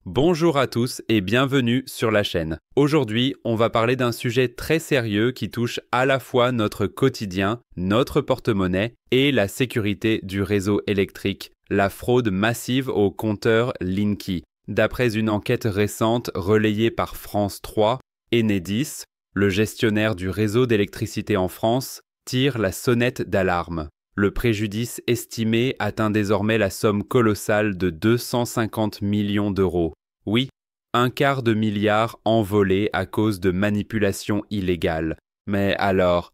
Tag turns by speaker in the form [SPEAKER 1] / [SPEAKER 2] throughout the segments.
[SPEAKER 1] Bonjour à tous et bienvenue sur la chaîne. Aujourd'hui, on va parler d'un sujet très sérieux qui touche à la fois notre quotidien, notre porte-monnaie et la sécurité du réseau électrique, la fraude massive au compteur Linky. D'après une enquête récente relayée par France 3, Enedis, le gestionnaire du réseau d'électricité en France, tire la sonnette d'alarme. Le préjudice estimé atteint désormais la somme colossale de 250 millions d'euros. Oui, un quart de milliard envolé à cause de manipulations illégales. Mais alors,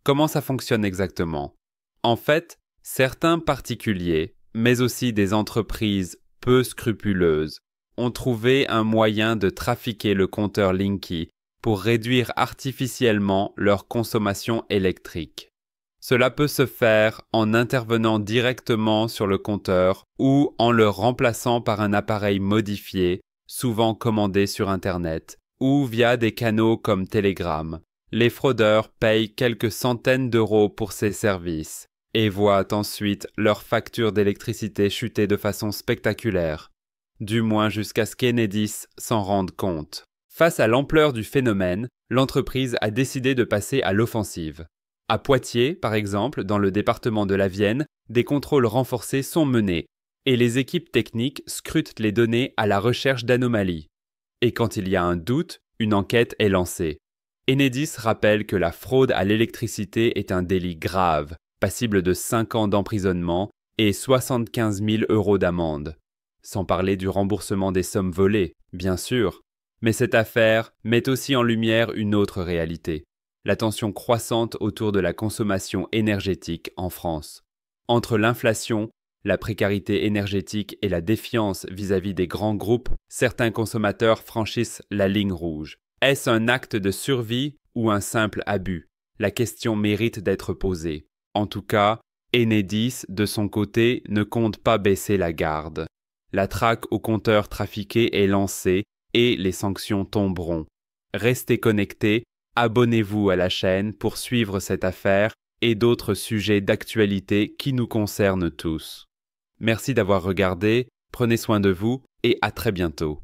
[SPEAKER 1] comment ça fonctionne exactement? En fait, certains particuliers, mais aussi des entreprises peu scrupuleuses, ont trouvé un moyen de trafiquer le compteur Linky pour réduire artificiellement leur consommation électrique. Cela peut se faire en intervenant directement sur le compteur ou en le remplaçant par un appareil modifié, souvent commandé sur Internet, ou via des canaux comme Telegram. Les fraudeurs payent quelques centaines d'euros pour ces services et voient ensuite leur facture d'électricité chuter de façon spectaculaire, du moins jusqu'à ce qu'Enedis s'en rende compte. Face à l'ampleur du phénomène, l'entreprise a décidé de passer à l'offensive. À Poitiers, par exemple, dans le département de la Vienne, des contrôles renforcés sont menés et les équipes techniques scrutent les données à la recherche d'anomalies. Et quand il y a un doute, une enquête est lancée. Enedis rappelle que la fraude à l'électricité est un délit grave, passible de 5 ans d'emprisonnement et 75 000 euros d'amende. Sans parler du remboursement des sommes volées, bien sûr. Mais cette affaire met aussi en lumière une autre réalité. La tension croissante autour de la consommation énergétique en France. Entre l'inflation, la précarité énergétique et la défiance vis-à-vis des grands groupes, certains consommateurs franchissent la ligne rouge. Est-ce un acte de survie ou un simple abus? La question mérite d'être posée. En tout cas, Enedis, de son côté, ne compte pas baisser la garde. La traque au compteur trafiqué est lancée et les sanctions tomberont. Restez connectés. Abonnez-vous à la chaîne pour suivre cette affaire et d'autres sujets d'actualité qui nous concernent tous. Merci d'avoir regardé, prenez soin de vous et à très bientôt.